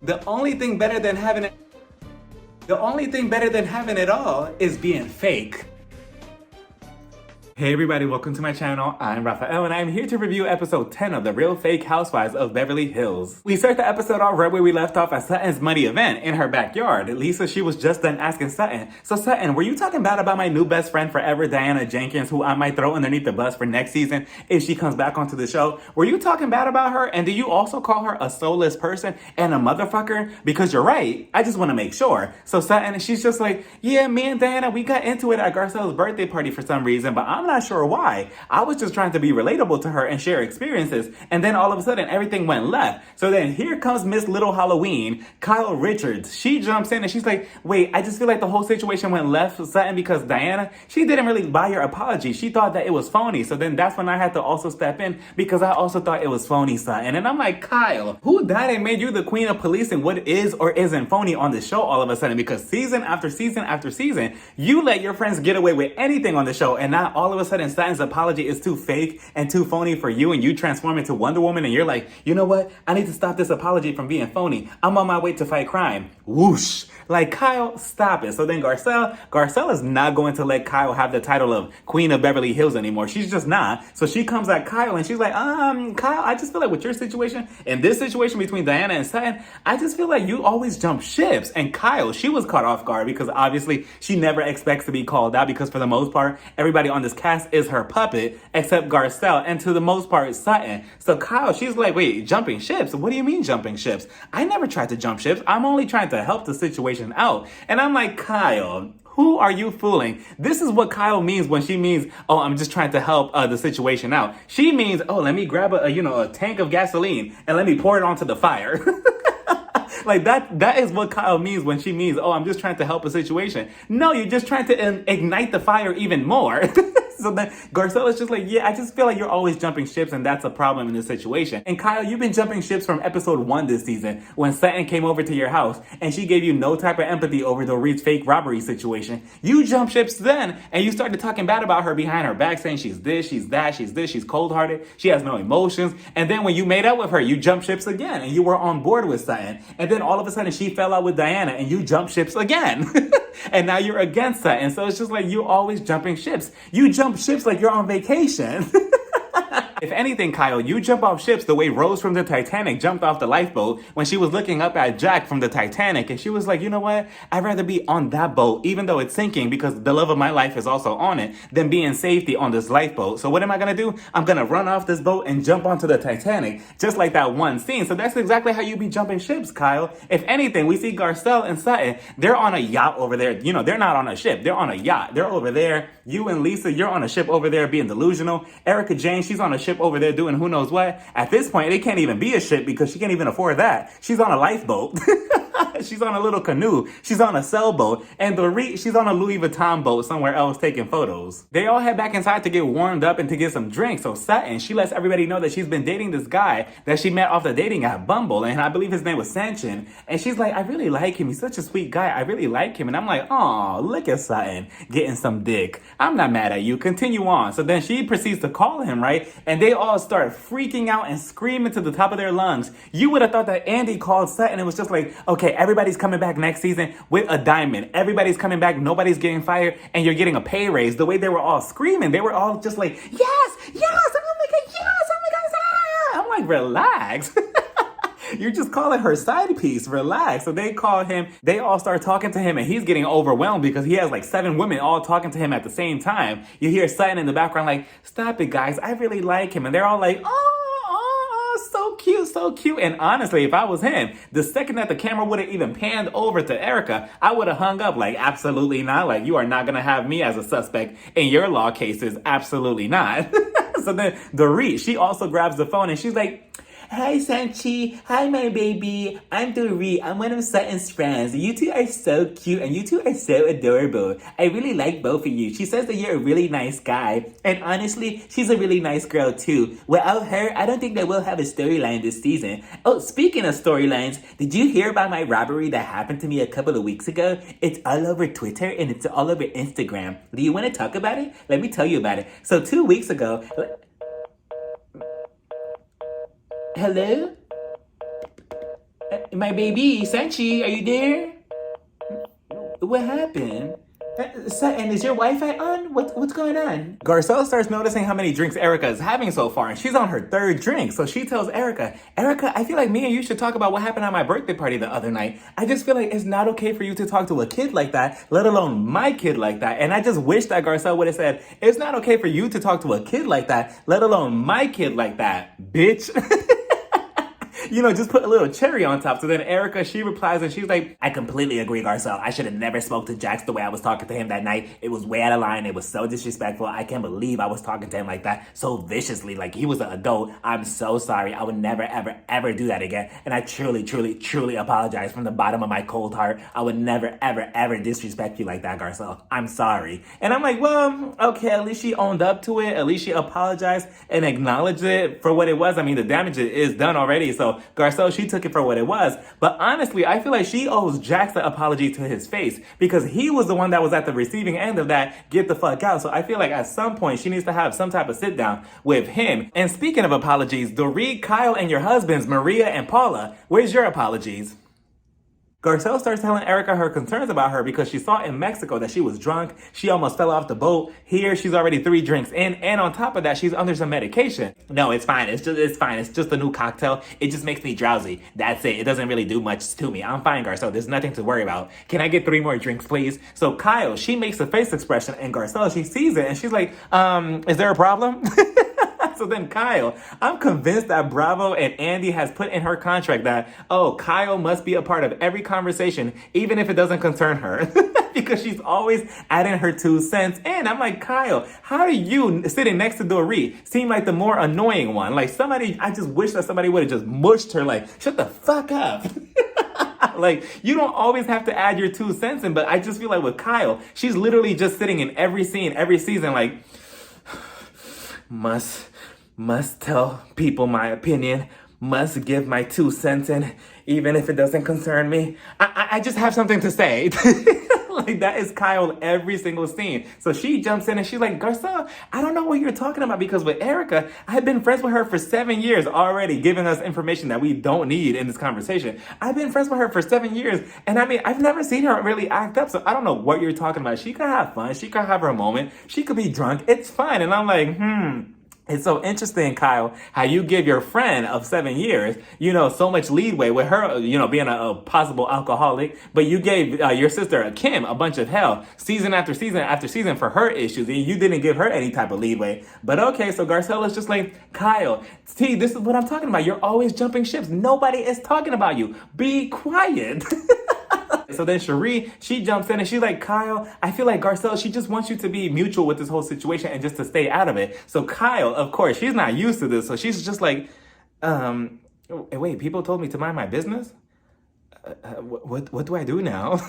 The only thing better than having it, the only thing better than having it all is being fake. Hey everybody, welcome to my channel. I'm Raphael and I'm here to review episode 10 of the real fake Housewives of Beverly Hills. We start the episode off right where we left off at Sutton's money event in her backyard. Lisa, she was just done asking Sutton, so Sutton, were you talking bad about my new best friend forever, Diana Jenkins, who I might throw underneath the bus for next season if she comes back onto the show? Were you talking bad about her? And do you also call her a soulless person and a motherfucker? Because you're right, I just want to make sure. So Sutton, she's just like, yeah, me and Diana, we got into it at Garcelle's birthday party for some reason, but I'm not sure why. I was just trying to be relatable to her and share experiences, and then all of a sudden everything went left. So then here comes Miss Little Halloween, Kyle Richards. She jumps in and she's like, wait, I just feel like the whole situation went left with Sutton because Diana, she didn't really buy your apology. She thought that it was phony. So then that's when I had to also step in because I also thought it was phony, Sutton. And I'm like, Kyle, who died and made you the queen of policing what is or isn't phony on the show all of a sudden? Because season after season after season, you let your friends get away with anything on the show, and now all of a sudden Sutton's apology is too fake and too phony for you, and you transform into Wonder Woman and you're like, you know what? I need to stop this apology from being phony. I'm on my way to fight crime. Whoosh. Like, Kyle, stop it. So then Garcelle is not going to let Kyle have the title of Queen of Beverly Hills anymore. She's just not. So she comes at Kyle and she's like, Kyle, I just feel like with your situation, in this situation between Diana and Sutton, I just feel like you always jump ships. And Kyle, she was caught off guard because obviously she never expects to be called out because for the most part, everybody on this cast is her puppet except Garcelle, and to the most part, Sutton. So Kyle, she's like, wait, jumping ships? What do you mean jumping ships? I never tried to jump ships. I'm only trying to help the situation out. And I'm like, Kyle, who are you fooling? This is what Kyle means when she means, oh, I'm just trying to help the situation out. She means, oh, let me grab a tank of gasoline and let me pour it onto the fire. Like that is what Kyle means when she means, oh, I'm just trying to help a situation. No, you're just trying to ignite the fire even more. So then Garcelle is just like, yeah, I just feel like you're always jumping ships and that's a problem in this situation. And Kyle, you've been jumping ships from episode 1 this season when Sutton came over to your house and she gave you no type of empathy over the Reed's fake robbery situation. You jumped ships then and you started talking bad about her behind her back, saying she's this, she's that, she's this, she's cold-hearted, she has no emotions. And then when you made up with her, you jumped ships again and you were on board with Sutton. And then all of a sudden she fell out with Diana and you jumped ships again. And now you're against Sutton. So it's just like you always jumping ships. You jump ships like you're on vacation. If anything, Kyle, you jump off ships the way Rose from the Titanic jumped off the lifeboat when she was looking up at Jack from the Titanic, and she was like, you know what? I'd rather be on that boat, even though it's sinking, because the love of my life is also on it, than be in safety on this lifeboat. So what am I gonna do? I'm gonna run off this boat and jump onto the Titanic, just like that one scene. So that's exactly how you be jumping ships, Kyle. If anything, we see Garcelle and Sutton, they're on a yacht over there. You know, they're not on a ship. They're on a yacht. They're over there. You and Lisa, you're on a ship over there being delusional. Erica Jane, she's on a ship over there doing who knows what. At this point, it can't even be a ship because she can't even afford that. She's on a lifeboat. She's on a little canoe. She's on a sailboat. And she's on a Louis Vuitton boat somewhere else taking photos. They all head back inside to get warmed up and to get some drinks. So Sutton, she lets everybody know that she's been dating this guy that she met off the dating app Bumble. And I believe his name was Sanchin. And she's like, I really like him. He's such a sweet guy. I really like him. And I'm like, oh, look at Sutton getting some dick. I'm not mad at you. Continue on. So then she proceeds to call him, right? And they all start freaking out and screaming to the top of their lungs. You would have thought that Andy called Sutton and it was just like, okay, everybody's coming back next season with a diamond. Everybody's coming back. Nobody's getting fired. And you're getting a pay raise. The way they were all screaming, they were all just like, yes, yes, oh my God, yes, oh my God. Ah. I'm like, relax. You're just calling her side piece. Relax. So they call him. They all start talking to him and he's getting overwhelmed because he has like 7 women all talking to him at the same time. You hear Sutton in the background like, stop it, guys. I really like him. And they're all like, oh, so cute, so cute. And honestly, if I was him, the second that the camera would have even panned over to Erica, I would have hung up like, absolutely not. Like, you are not going to have me as a suspect in your law cases. Absolutely not. So then Dorit, she also grabs the phone and she's like, hi, Sanchi. Hi, my baby. I'm Dorit. I'm one of Sutton's friends. You two are so cute and you two are so adorable. I really like both of you. She says that you're a really nice guy. And honestly, she's a really nice girl too. Without her, I don't think that we'll have a storyline this season. Oh, speaking of storylines, did you hear about my robbery that happened to me a couple of weeks ago? It's all over Twitter and it's all over Instagram. Do you want to talk about it? Let me tell you about it. So 2 weeks ago... Hello? My baby, Sanchi, are you there? What happened? Sutton, is your Wi-Fi on? What's going on? Garcelle starts noticing how many drinks Erica is having so far, and she's on her third drink. So she tells Erica, I feel like me and you should talk about what happened at my birthday party the other night. I just feel like it's not okay for you to talk to a kid like that, let alone my kid like that. And I just wish that Garcelle would have said, it's not okay for you to talk to a kid like that, let alone my kid like that, bitch. Just put a little cherry on top. So then Erica, she replies and she's like, I completely agree, Garcelle. I should have never spoke to Jax the way I was talking to him that night. It was way out of line. It was so disrespectful. I can't believe I was talking to him like that, so viciously, like he was an adult. I'm so sorry. I would never, ever, ever do that again. And I truly, truly, truly apologize from the bottom of my cold heart. I would never, ever, ever disrespect you like that, Garcelle. I'm sorry. And I'm like, well, okay, at least she owned up to it. At least she apologized and acknowledged it for what it was. I mean, the damage is done already. So Garcelle, she took it for what it was. But honestly, I feel like she owes Jax the apology to his face because he was the one that was at the receiving end of that get the fuck out. So I feel like at some point she needs to have some type of sit down with him. And speaking of apologies, Dorit, Kyle, and your husbands, Maria and Paula, where's your apologies? Garcelle starts telling Erica her concerns about her because she saw in Mexico that she was drunk. She almost fell off the boat. Here, she's already 3 drinks in. And on top of that, she's under some medication. No, it's fine. It's fine. It's just a new cocktail. It just makes me drowsy. That's it. It doesn't really do much to me. I'm fine, Garcelle. There's nothing to worry about. Can I get 3 more drinks, please? So Kyle, she makes a face expression and Garcelle, she sees it and she's like, is there a problem? So then Kyle, I'm convinced that Bravo and Andy has put in her contract that, Kyle must be a part of every conversation, even if it doesn't concern her. Because she's always adding her 2 cents. And I'm like, Kyle, how do you, sitting next to Dorit, seem like the more annoying one? Like I just wish that somebody would have just mushed her like, shut the fuck up. Like, you don't always have to add your 2 cents in, but I just feel like with Kyle, she's literally just sitting in every scene, every season, like, must tell people my opinion, must give my 2 cents in, even if it doesn't concern me. I just have something to say. Like, that is Kyle every single scene. So she jumps in and she's like, Garcelle, I don't know what you're talking about because with Erica, I've been friends with her for 7 years already, giving us information that we don't need in this conversation. I've been friends with her for 7 years. And I mean, I've never seen her really act up. So I don't know what you're talking about. She could have fun. She could have her moment. She could be drunk. It's fine. And I'm like, It's so interesting, Kyle, how you give your friend of 7 years, so much leeway with her, being a possible alcoholic, but you gave your sister, Kim, a bunch of hell season after season after season for her issues, and you didn't give her any type of leeway. But okay, so Garcelle is just like, Kyle, see, this is what I'm talking about. You're always jumping ships. Nobody is talking about you. Be quiet. So then Cherie, she jumps in and she's like, Kyle, I feel like Garcelle, she just wants you to be mutual with this whole situation and just to stay out of it. So Kyle, of course, she's not used to this. So she's just like, wait, people told me to mind my business? What do I do now?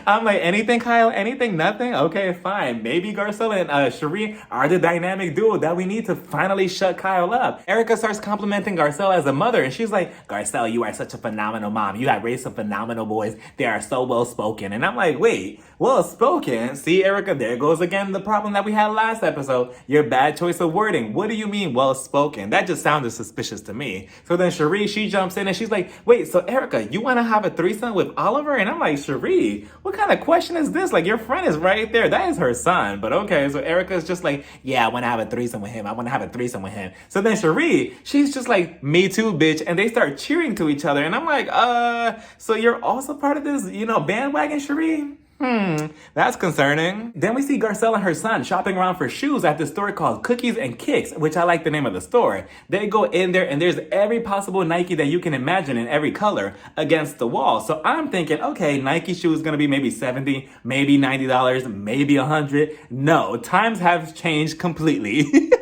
I'm like, anything, Kyle? Anything? Nothing? Okay, fine. Maybe Garcelle and Cherie are the dynamic duo that we need to finally shut Kyle up. Erica starts complimenting Garcelle as a mother, and she's like, Garcelle, you are such a phenomenal mom. You have raised some phenomenal boys. They are so well-spoken. And I'm like, wait, well-spoken? See, Erica, there goes again the problem that we had last episode. Your bad choice of wording. What do you mean well-spoken? That just sounded suspicious to me. So then Cherie, she jumps in and she's like, wait, so Erica, you want to have a threesome with Oliver? And I'm like, Cherie, what kind of question is this? Like, your friend is right there. That is her son. But okay, so Erica's just like, yeah, I want to have a threesome with him. I want to have a threesome with him. So then Cherie, she's just like, me too, bitch. And they start cheering to each other. And I'm like, so you're also part of this, bandwagon, Cherie? That's concerning. Then we see Garcelle and her son shopping around for shoes at this store called Cookies and Kicks, which I like the name of the store. They go in there and there's every possible Nike that you can imagine in every color against the wall. So I'm thinking, okay, Nike shoe is gonna be maybe $70, maybe $90, maybe $100. No, times have changed completely.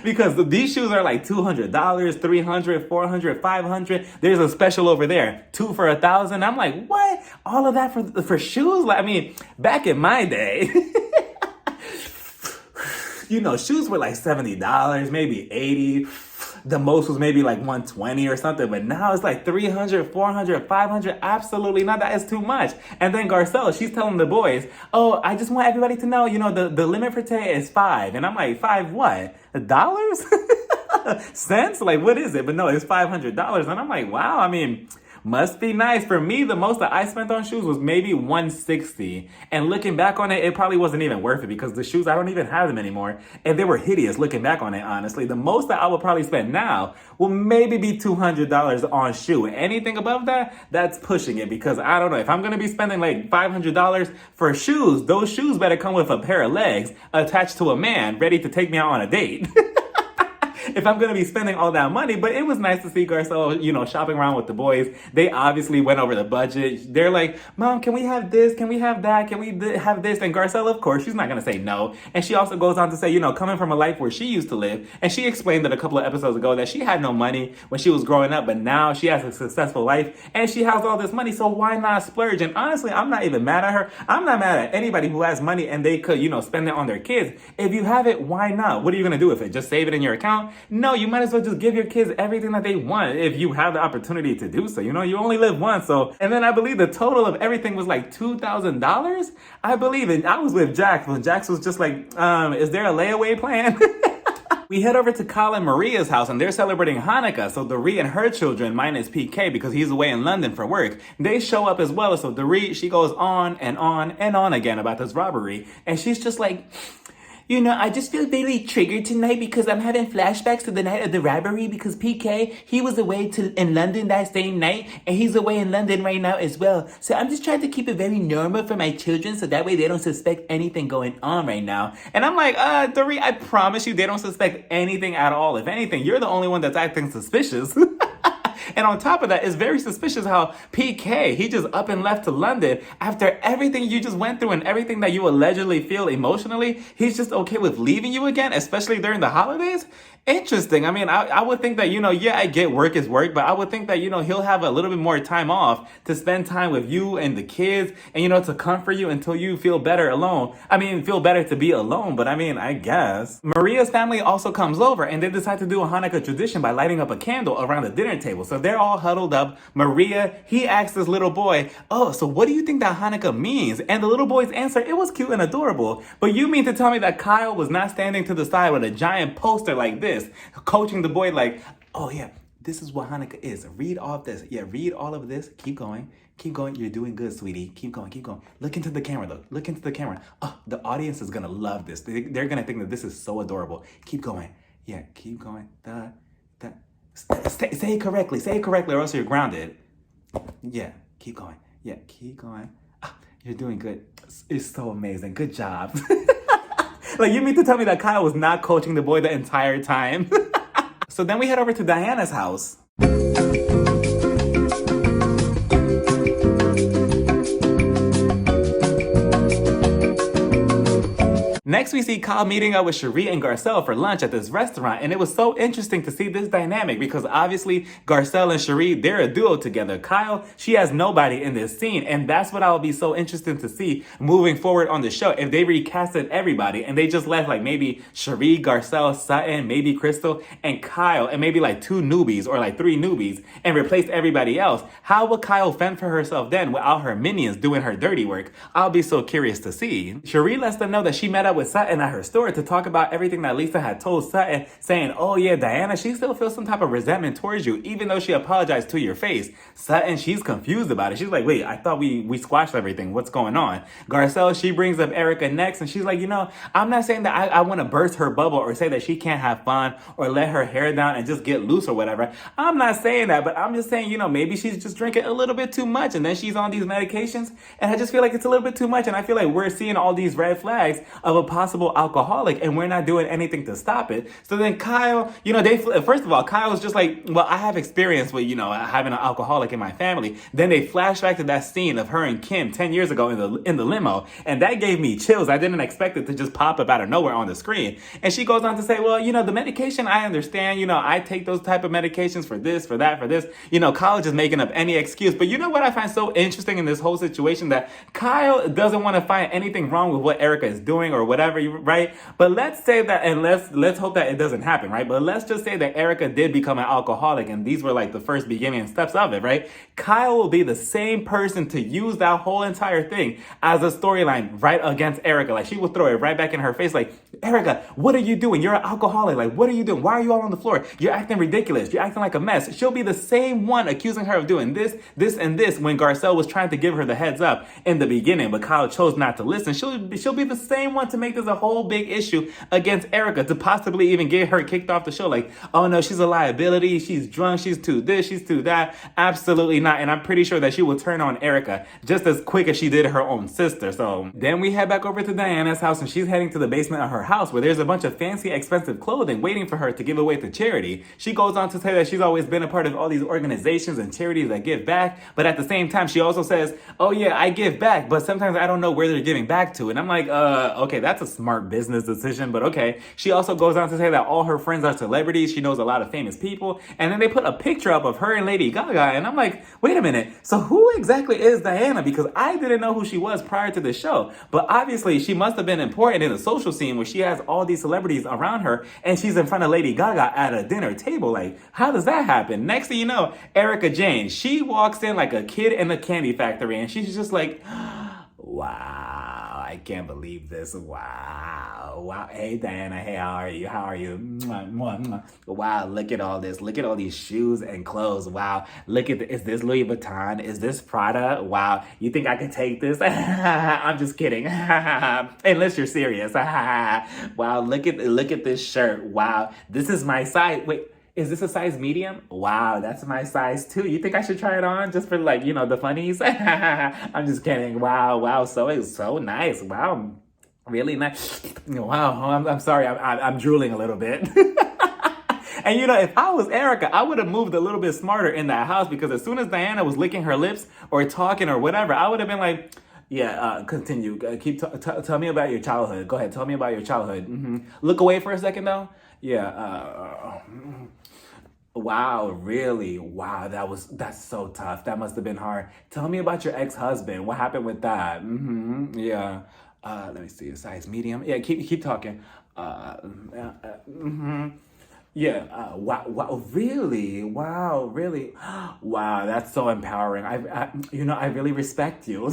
Because these shoes are like $200, $300, $400, $500. There's a special over there, 2 for $1,000. I'm like, what? All of that for shoes? Like, I mean, back in my day, shoes were like $70, maybe $80. The most was maybe like $120 or something, but now it's like $300, $400, $500. Absolutely not. That is too much. And then Garcelle, she's telling the boys, I just want everybody to know, the limit for today is $5. And I'm like, $5 what? Dollars? Cents? Like, what is it? But no, it's $500. And I'm like, wow, I mean, must be nice. For me, the most that I spent on shoes was maybe $160. And looking back on it, it probably wasn't even worth it because the shoes, I don't even have them anymore. And they were hideous looking back on it, honestly. The most that I would probably spend now will maybe be $200 on shoe. Anything above that, that's pushing it because I don't know. If I'm going to be spending like $500 for shoes, those shoes better come with a pair of legs attached to a man ready to take me out on a date. If I'm going to be spending all that money. But it was nice to see Garcelle, shopping around with the boys. They obviously went over the budget. They're like, Mom, can we have this? Can we have that? Can we have this? And Garcelle, of course, she's not going to say no. And she also goes on to say, coming from a life where she used to live. And she explained that a couple of episodes ago that she had no money when she was growing up, but now she has a successful life and she has all this money. So why not splurge? And honestly, I'm not even mad at her. I'm not mad at anybody who has money and they could, spend it on their kids. If you have it, why not? What are you going to do with it? Just save it in your account? No, you might as well just give your kids everything that they want if you have the opportunity to do so. You only live once. So, and then I believe the total of everything was like $2,000. I believe it. I was with Jax when Jax was just like, is there a layaway plan? We head over to Kyle and Maria's house and they're celebrating Hanukkah. So Doree and her children, minus PK because he's away in London for work, they show up as well. So Doree, she goes on and on and on again about this robbery. And she's just like, I just feel really triggered tonight because I'm having flashbacks to the night of the robbery because PK, he was away in London that same night and he's away in London right now as well. So I'm just trying to keep it very normal for my children so that way they don't suspect anything going on right now. And I'm like, Doree, I promise you they don't suspect anything at all. If anything, you're the only one that's acting suspicious. And on top of that, it's very suspicious how PK, he just up and left to London after everything you just went through and everything that you allegedly feel emotionally. He's just okay with leaving you again, especially during the holidays. Interesting. I mean, I would think that, yeah, I get work is work, but I would think that, he'll have a little bit more time off to spend time with you and the kids and, to comfort you until you feel better alone. I mean, feel better to be alone, but I mean, I guess. Maria's family also comes over and they decide to do a Hanukkah tradition by lighting up a candle around the dinner table. So they're all huddled up. Maria, he asks this little boy, oh, so what do you think that Hanukkah means? And the little boy's answer, it was cute and adorable. But you mean to tell me that Kyle was not standing to the side with a giant poster like this, coaching the boy like, oh yeah, this is what Hanukkah is. Read all of this. Yeah, read all of this. Keep going. Keep going. You're doing good, sweetie. Keep going. Keep going. Look into the camera, though. Look into the camera. Oh, the audience is going to love this. They're going to think that this is so adorable. Keep going. Yeah, keep going. Say it correctly. Say it correctly or else you're grounded. Yeah, keep going. Yeah, keep going. Oh, you're doing good. It's so amazing. Good job. Like, you mean to tell me that Kyle was not coaching the boy the entire time? So then we head over to Diana's house. Next, we see Kyle meeting up with Cherie and Garcelle for lunch at this restaurant, and it was so interesting to see this dynamic because obviously Garcelle and Cherie, they're a duo together. Kyle, she has nobody in this scene, and that's what I'll be so interested to see moving forward on the show. If they recasted everybody and they just left like maybe Cherie, Garcelle, Sutton, maybe Crystal, and Kyle, and maybe like 2 newbies or like 3 newbies, and replaced everybody else, how would Kyle fend for herself then without her minions doing her dirty work? I'll be so curious to see. Cherie lets them know that she met up with Sutton at her store to talk about everything that Lisa had told Sutton, saying, oh yeah, Diana, she still feels some type of resentment towards you, even though she apologized to your face. Sutton, she's confused about it. She's like, wait, I thought we squashed everything. What's going on? Garcelle, she brings up Erica next, and she's like, I'm not saying that I want to burst her bubble or say that she can't have fun or let her hair down and just get loose or whatever. I'm not saying that, but I'm just saying, maybe she's just drinking a little bit too much and then she's on these medications, and I just feel like it's a little bit too much, and I feel like we're seeing all these red flags of a possible alcoholic and we're not doing anything to stop it. So then Kyle, first of all, Kyle's just like, well, I have experience with, having an alcoholic in my family. Then they flash back to that scene of her and Kim 10 years ago in the limo. And that gave me chills. I didn't expect it to just pop up out of nowhere on the screen. And she goes on to say, well, the medication, I understand, I take those type of medications for this, for that, for this. Kyle is just making up any excuse. But you know what I find so interesting in this whole situation? That Kyle doesn't want to find anything wrong with what Erica is doing or whatever. whatever, right? But let's say that, and let's hope that it doesn't happen, right? But let's just say that Erica did become an alcoholic, and these were like the first beginning steps of it, right? Kyle will be the same person to use that whole entire thing as a storyline right against Erica. Like, she will throw it right back in her face, like, Erica, what are you doing? You're an alcoholic. Like, what are you doing? Why are you all on the floor? You're acting ridiculous. You're acting like a mess. She'll be the same one accusing her of doing this, this, and this when Garcelle was trying to give her the heads up in the beginning, but Kyle chose not to listen. She'll be the same one to make this a whole big issue against Erica, to possibly even get her kicked off the show. Like, oh no, she's a liability. She's drunk. She's too this. She's too that. Absolutely not. And I'm pretty sure that she will turn on Erica just as quick as she did her own sister. So then we head back over to Diana's house, and she's heading to the basement of her house where there's a bunch of fancy, expensive clothing waiting for her to give away to charity. She goes on to say that she's always been a part of all these organizations and charities that give back, but at the same time, she also says, oh yeah, I give back, but sometimes I don't know where they're giving back to. And I'm like, okay, that's a smart business decision, but okay. She also goes on to say that all her friends are celebrities. She knows a lot of famous people. And then they put a picture up of her and Lady Gaga, and I'm like, wait a minute, so who exactly is Diana? Because I didn't know who she was prior to the show, but obviously she must have been important in the social scene where she has all these celebrities around her, and she's in front of Lady Gaga at a dinner table. Like, how does that happen? Next thing you know, Erica Jane, she walks in like a kid in a candy factory, and she's just like, wow, I can't believe this. Wow. Hey, Diana. Hey, how are you? Mwah, mwah, mwah. Wow, look at all this. Look at all these shoes and clothes. Wow. Look at is this Louis Vuitton? Is this Prada? Wow. You think I could take this? I'm just kidding. Unless you're serious. Wow, look at this shirt. Wow. This is my size. Wait. Is this a size medium? Wow, that's my size too. You think I should try it on just for, like, the funnies? I'm just kidding. Wow. So it's so nice. Wow, really nice. Wow, I'm sorry. I'm drooling a little bit. And if I was Erica, I would have moved a little bit smarter in that house, because as soon as Diana was licking her lips or talking or whatever, I would have been like, yeah, continue. Tell me about your childhood. Go ahead, tell me about your childhood. Look away for a second though. Yeah. Wow, really? Wow, that's so tough. That must have been hard. Tell me about your ex-husband. What happened with that? Yeah. Let me see. A size medium. Yeah, keep talking. Yeah. Wow. Really? Wow. Really? Wow. That's so empowering. I really respect you.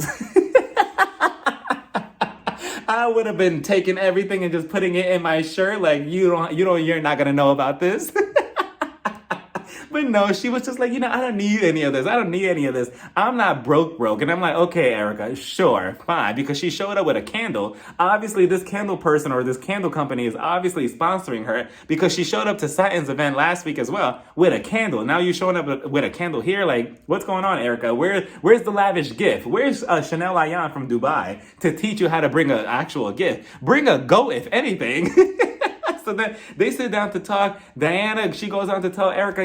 I would have been taking everything and just putting it in my shirt. Like, you're not gonna know about this. But no, she was just like, I don't need any of this. I'm not broke. And I'm like, okay, Erica, sure, fine. Because she showed up with a candle. Obviously, this candle person or this candle company is obviously sponsoring her, because she showed up to Sutton's event last week as well with a candle. Now you're showing up with a candle here. Like, what's going on, Erica? Where's the lavish gift? Where's Chanel Ayan from Dubai to teach you how to bring an actual gift? Bring a goat, if anything. So then they sit down to talk. Diana, she goes on to tell Erica,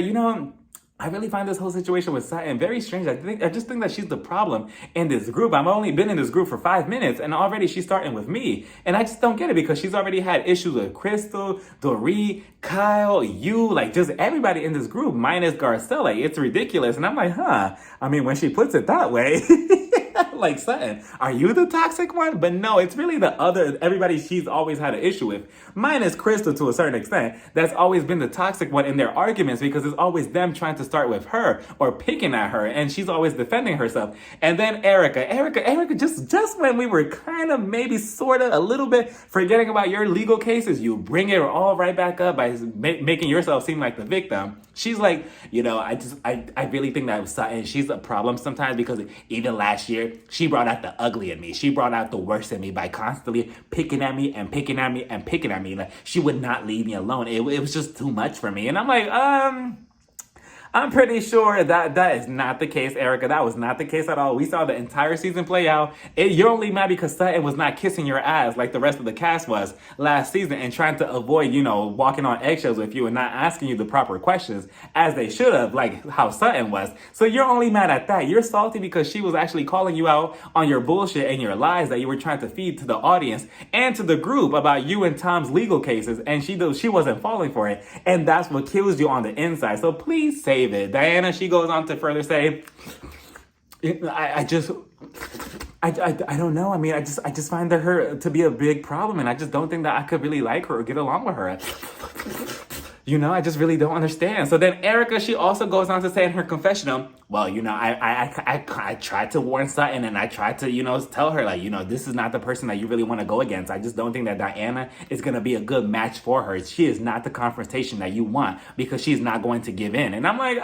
I really find this whole situation with Sutton very strange. I just think that she's the problem in this group. I've only been in this group for 5 minutes, and already she's starting with me. And I just don't get it, because she's already had issues with Crystal, Dorit, Kyle, you, like, just everybody in this group, minus Garcelle. Like, it's ridiculous. And I'm like, when she puts it that way, like, Sutton, are you the toxic one? But no, it's really everybody she's always had an issue with, minus Crystal to a certain extent. That's always been the toxic one in their arguments, because it's always them trying to start with her or picking at her, and she's always defending herself. And then Erica, just when we were kind of maybe sort of a little bit forgetting about your legal cases, you bring it all right back up by making yourself seem like the victim. She's like, I really think that Sutton, she's a problem sometimes, because even last year, she brought out the ugly in me. She brought out the worst in me by constantly picking at me. Like, she would not leave me alone. It was just too much for me. And I'm like, I'm pretty sure that is not the case, Erica. That was not the case at all. We saw the entire season play out. You're only mad because Sutton was not kissing your ass like the rest of the cast was last season, and trying to avoid, walking on eggshells with you and not asking you the proper questions as they should have, like how Sutton was. So you're only mad at that. You're salty because she was actually calling you out on your bullshit and your lies that you were trying to feed to the audience and to the group about you and Tom's legal cases, and she wasn't falling for it. And that's what kills you on the inside. So please save it. Diana, she goes on to further say, I just I don't know. I mean, I just find her to be a big problem, and I just don't think that I could really like her or get along with her. I just really don't understand. So then Erica, she also goes on to say in her confessional, well, I tried to warn Sutton, and I tried to, tell her, like, this is not the person that you really want to go against. I just don't think that Diana is going to be a good match for her. She is not the confrontation that you want because she's not going to give in. And I'm like,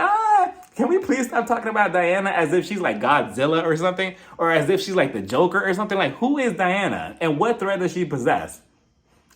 can we please stop talking about Diana as if she's like Godzilla or something? Or as if she's like the Joker or something? Like, who is Diana? And what threat does she possess?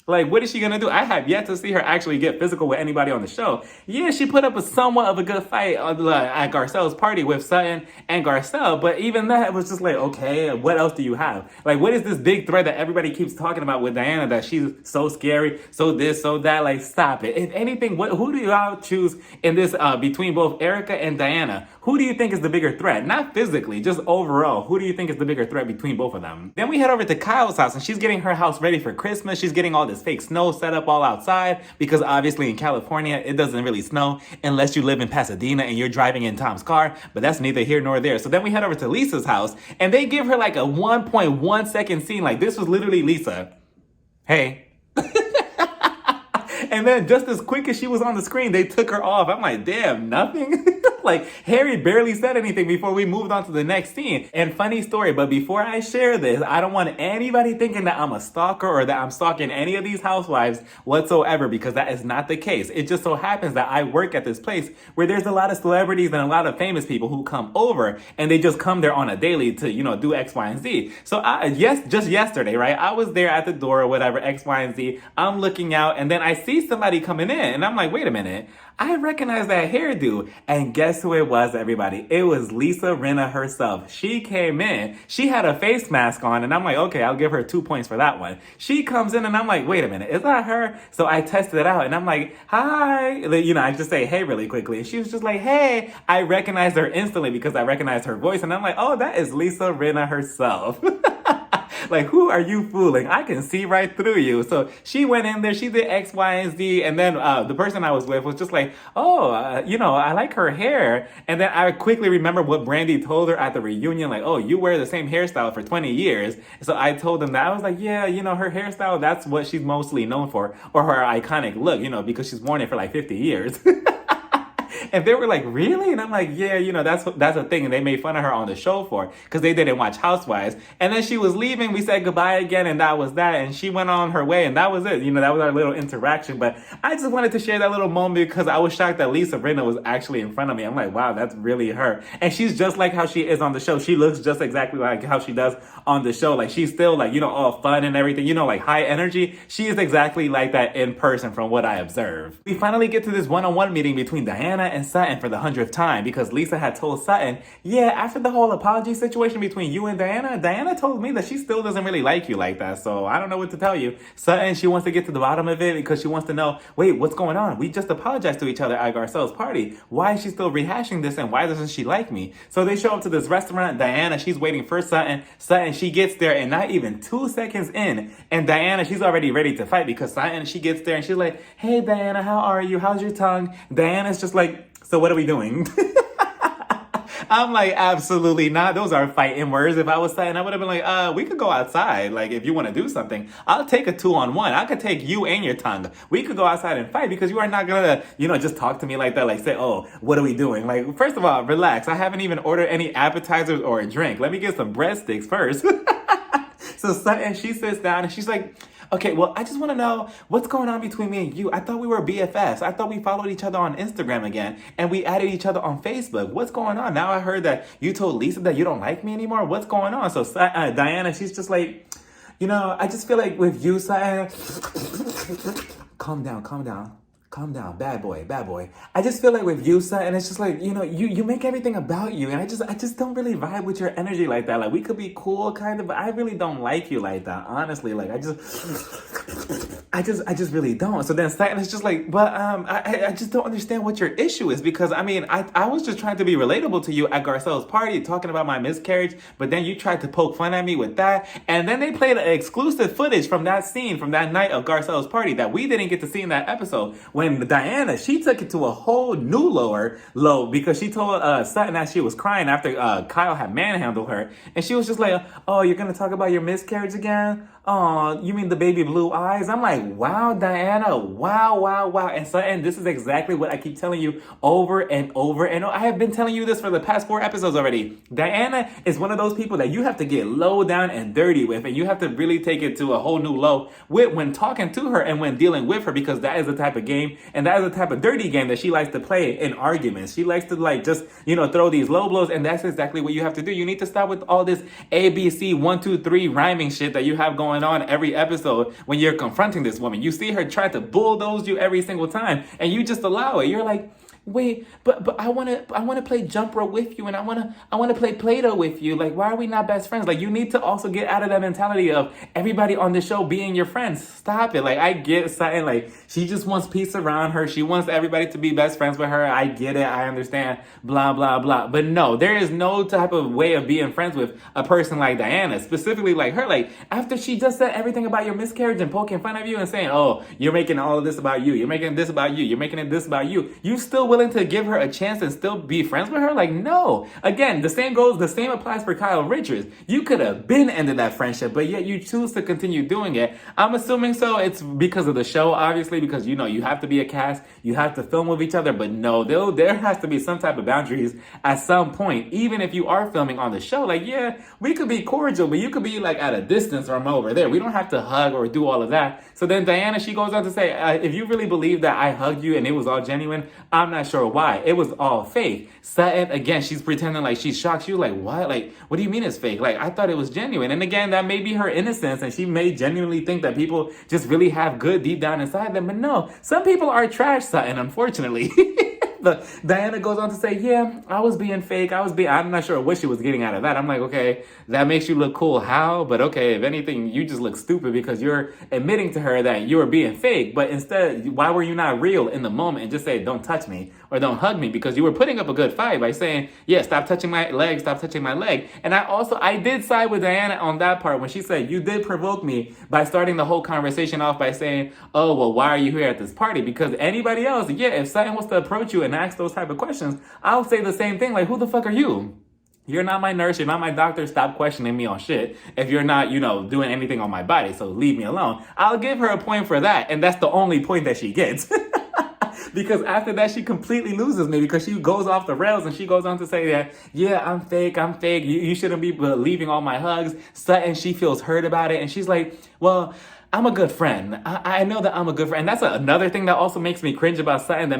Like, what is she gonna do? I have yet to see her actually get physical with anybody on the show. Yeah, she put up a somewhat of a good fight at Garcelle's party with Sutton and Garcelle, but even that was just like, okay, what else do you have? Like, what is this big threat that everybody keeps talking about with Diana, that she's so scary, so this, so that? Like, stop it. If anything, who do y'all choose in this between both Erica and Diana? Who do you think is the bigger threat? Not physically, just overall. Who do you think is the bigger threat between both of them? Then we head over to Kyle's house, and she's getting her house ready for Christmas. She's getting all this fake snow set up all outside because obviously in California, it doesn't really snow unless you live in Pasadena and you're driving in Tom's car, but that's neither here nor there. So then we head over to Lisa's house, and they give her like a 1.1 second scene. Like, this was literally Lisa. Hey. And then just as quick as she was on the screen, they took her off. I'm like, damn, nothing? Like, Harry barely said anything before we moved on to the next scene. And funny story, but before I share this, I don't want anybody thinking that I'm a stalker or that I'm stalking any of these housewives whatsoever, because that is not the case. It just so happens that I work at this place where there's a lot of celebrities and a lot of famous people who come over, and they just come there on a daily to, do X, Y, and Z. So just yesterday, right? I was there at the door or whatever, X, Y, and Z. I'm looking out, and then I see somebody coming in, and I'm like, wait a minute. I recognize that hairdo. And guess who it was, everybody? It was Lisa Rinna herself. She came in. She had a face mask on, and I'm like, okay, I'll give her 2 points for that one. She comes in, and I'm like, wait a minute, is that her? So I tested it out, and I'm like, hi. I just say hey really quickly. And she was just like, hey. I recognized her instantly because I recognized her voice, and I'm like, oh, that is Lisa Rinna herself. Like, who are you fooling? I can see right through you. So she went in there, she did X, Y, and Z, and then the person I was with was just like, oh, I like her hair. And then I quickly remember what Brandy told her at the reunion, like, oh, you wear the same hairstyle for 20 years. So I told them that. I was like, yeah, her hairstyle, that's what she's mostly known for, or her iconic look, because she's worn it for like 50 years. And they were like, really? And I'm like, yeah, that's a thing. And they made fun of her on the show for, because they didn't watch Housewives. And then she was leaving. We said goodbye again, and that was that. And she went on her way, and that was it. That was our little interaction. But I just wanted to share that little moment because I was shocked that Lisa Rinna was actually in front of me. I'm like, wow, that's really her. And she's just like how she is on the show. She looks just exactly like how she does on the show. Like, she's still like, all fun and everything, like high energy. She is exactly like that in person from what I observe. We finally get to this one-on-one meeting between Diana and Sutton for the 100th time, because Lisa had told Sutton, yeah, after the whole apology situation between you and Diana told me that she still doesn't really like you like that. So I don't know what to tell you. Sutton, she wants to get to the bottom of it because she wants to know, wait, what's going on? We just apologized to each other at Garcelle's party. Why is she still rehashing this, and why doesn't she like me? So they show up to this restaurant. Diana, she's waiting for Sutton. Sutton, she gets there, and not even 2 seconds in, and Diana, she's already ready to fight, because Sutton, she gets there and she's like, hey Diana, how are you? How's your tongue? Diana's just like, so what are we doing? I'm like, absolutely not. Those are fighting words. If I was Sutton, I would have been like, we could go outside. Like, if you want to do something, I'll take a 2-on-1. I could take you and your tongue. We could go outside and fight, because you are not going to, just talk to me like that. Like, say, oh, what are we doing? Like, first of all, relax. I haven't even ordered any appetizers or a drink. Let me get some breadsticks first. So Sutton, she sits down and she's like, okay, well, I just want to know what's going on between me and you. I thought we were BFFs. I thought we followed each other on Instagram again, and we added each other on Facebook. What's going on? Now I heard that you told Lisa that you don't like me anymore. What's going on? So Diana, she's just like, I just feel like with you, Sutton, calm down, bad boy. I just feel like with you, Sutton, it's just like, you make everything about you, and I just don't really vibe with your energy like that. Like, we could be cool, kind of, but I really don't like you like that, honestly. Like, I just really don't. So then Sutton is just like, but I just don't understand what your issue is, because I was just trying to be relatable to you at Garcelle's party, talking about my miscarriage, but then you tried to poke fun at me with that, and then they played exclusive footage from that scene from that night of Garcelle's party that we didn't get to see in that episode, when when Diana, she took it to a whole new low because she told Sutton that she was crying after Kyle had manhandled her. And she was just like, oh, you're going to talk about your miscarriage again? Oh, you mean the baby blue eyes? I'm like, wow, Diana, wow, wow, wow. And Sutton, this is exactly what I keep telling you over and over and over. I have been telling you this for the past 4 episodes already. Diana is one of those people that you have to get low down and dirty with, and you have to really take it to a whole new low with when talking to her and when dealing with her, because that is the type of game and that is the type of dirty game that she likes to play in arguments. She likes to like just, throw these low blows, and that's exactly what you have to do. You need to stop with all this ABC 1, 2, 3 rhyming shit that you have going on every episode when you're confronting this woman. You see her try to bulldoze you every single time, and you just allow it. You're like, wait, but I wanna play jump rope with you, and I wanna play Play-Doh with you. Like, why are we not best friends? Like, you need to also get out of that mentality of everybody on the show being your friends. Stop it. Like, I get Sutton, like, she just wants peace around her. She wants everybody to be best friends with her. I get it. I understand. Blah, blah, blah. But no, there is no type of way of being friends with a person like Diana, specifically like her. Like, after she just said everything about your miscarriage and poking fun of you and saying, oh, you're making all of this about you. You're making this about you. You're making it this about you. You still willing to give her a chance and still be friends with her? Like, no. Again, the same applies for Kyle Richards. You could have been ended that friendship, but yet you choose to continue doing it. I'm assuming so. It's because of the show, obviously, because you have to be a cast, you have to film with each other, but no, there has to be some type of boundaries at some point, even if you are filming on the show. Like, yeah, we could be cordial, but you could be like at a distance from over there. We don't have to hug or do all of that. So then Diana, she goes on to say, if you really believe that I hugged you and it was all genuine, I'm not sure why. It was all fake. Sutton, again, she's pretending like she's shocked. She was like, what? Like, what do you mean it's fake? Like, I thought it was genuine. And again, that may be her innocence, and she may genuinely think that people just really have good deep down inside them. But no, some people are trash, Sutton, unfortunately. But Diana goes on to say, yeah, I was being fake. I'm not sure what she was getting out of that. I'm like, okay, that makes you look cool. How? But okay, if anything, you just look stupid because you're admitting to her that you were being fake. But instead, why were you not real in the moment and just say, don't touch me or don't hug me? Because you were putting up a good fight by saying, yeah, stop touching my leg, stop touching my leg. And I did side with Diana on that part when she said, you did provoke me by starting the whole conversation off by saying, oh, well, why are you here at this party? Because anybody else, yeah, if Sutton was to approach you and ask those type of questions, I'll say the same thing. Like, who the fuck are you? You're not my nurse. You're not my doctor. Stop questioning me on shit if you're not, doing anything on my body. So leave me alone. I'll give her a point for that. And that's the only point that she gets. Because after that, she completely loses me because she goes off the rails and she goes on to say that, yeah, I'm fake. You shouldn't be believing all my hugs. Sutton, she feels hurt about it. And she's like, well, I'm a good friend. I know that I'm a good friend. And that's another thing that also makes me cringe about Sutton,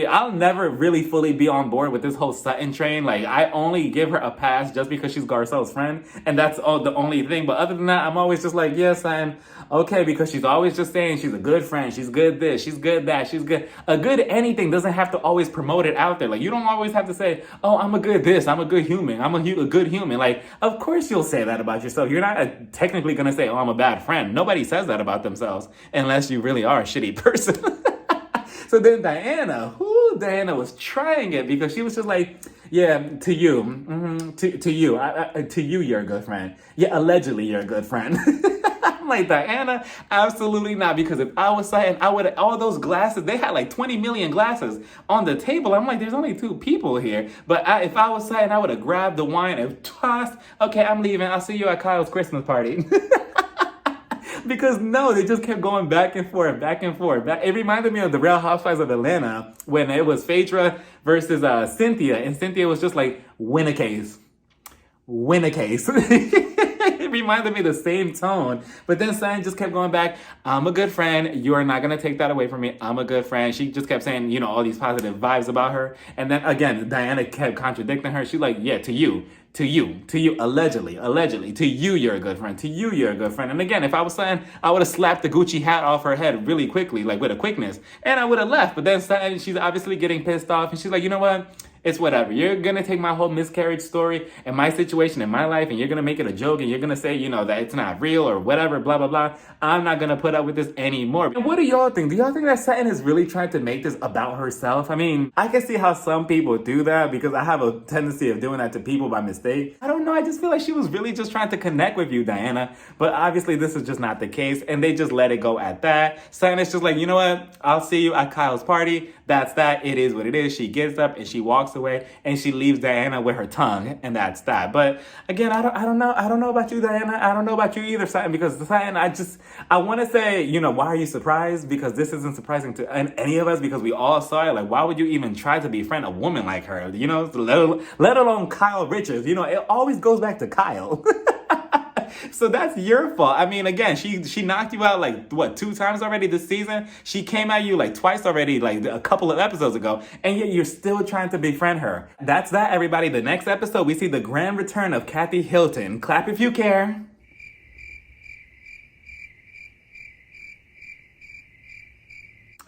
I'll never really fully be on board with this whole Sutton train. Like, I only give her a pass just because she's Garcelle's friend. And that's the only thing. But other than that, I'm always just like, yeah, Sutton, okay, because she's always just saying she's a good friend. She's good this, she's good that, she's good. A good anything doesn't have to always promote it out there. Like, you don't always have to say, oh, I'm a good this, I'm a good human, I'm a good human. Like, of course you'll say that about yourself. You're not technically going to say, oh, I'm a bad friend. Nobody says that about themselves unless you really are a shitty person. So then Diana was trying it because she was just like, yeah, to you, to you, you're a good friend. Yeah, allegedly you're a good friend. I'm like, Diana, absolutely not. Because if I was Sutton, I would have, all those glasses, they had like 20 million glasses on the table. I'm like, there's only 2 people here. But if I was Sutton, I would have grabbed the wine and tossed, okay, I'm leaving. I'll see you at Kyle's Christmas party. Because no, they just kept going back and forth. It reminded me of the Real Housewives of Atlanta when it was Phaedra versus Cynthia. And Cynthia was just like, win a case. It reminded me of the same tone. But then Sutton just kept going back, I'm a good friend. You are not going to take that away from me. I'm a good friend. She just kept saying, all these positive vibes about her. And then again, Diana kept contradicting her. She's like, yeah, to you, allegedly, to you, you're a good friend. To you, you're a good friend. And again, if I was Sutton, I would have slapped the Gucci hat off her head really quickly, like with a quickness. And I would have left. But then Sutton, she's obviously getting pissed off. And she's like, you know what? It's whatever. You're gonna take my whole miscarriage story and my situation in my life and you're gonna make it a joke and you're gonna say, that it's not real or whatever, blah, blah, blah. I'm not gonna put up with this anymore. And what do y'all think? Do y'all think that Sutton is really trying to make this about herself? I mean, I can see how some people do that because I have a tendency of doing that to people by mistake. I don't know. I just feel like she was really just trying to connect with you, Diana. But obviously this is just not the case and they just let it go at that. Sutton is just like, you know what? I'll see you at Kyle's party. That's that. It is what it is. She gets up and she walks away and she leaves Diana with her tongue, and that's that. But again, I don't know. I don't know about you, Diana. I don't know about you either, Sutton, because Sutton, I want to say, why are you surprised? Because this isn't surprising to any of us because we all saw it. Like, why would you even try to befriend a woman like her? Let alone Kyle Richards. It always goes back to Kyle. So that's your fault. I mean, again, she knocked you out like, what, 2 times already this season? She came at you like twice already, like a couple of episodes ago, and yet you're still trying to befriend her. That's that, everybody. The next episode, we see the grand return of Kathy Hilton. Clap if you care.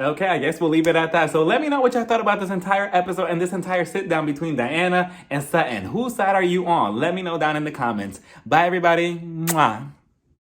Okay, I guess we'll leave it at that. So let me know what y'all thought about this entire episode and this entire sit down between Diana and Sutton. Whose side are you on? Let me know down in the comments. Bye, everybody. Mwah.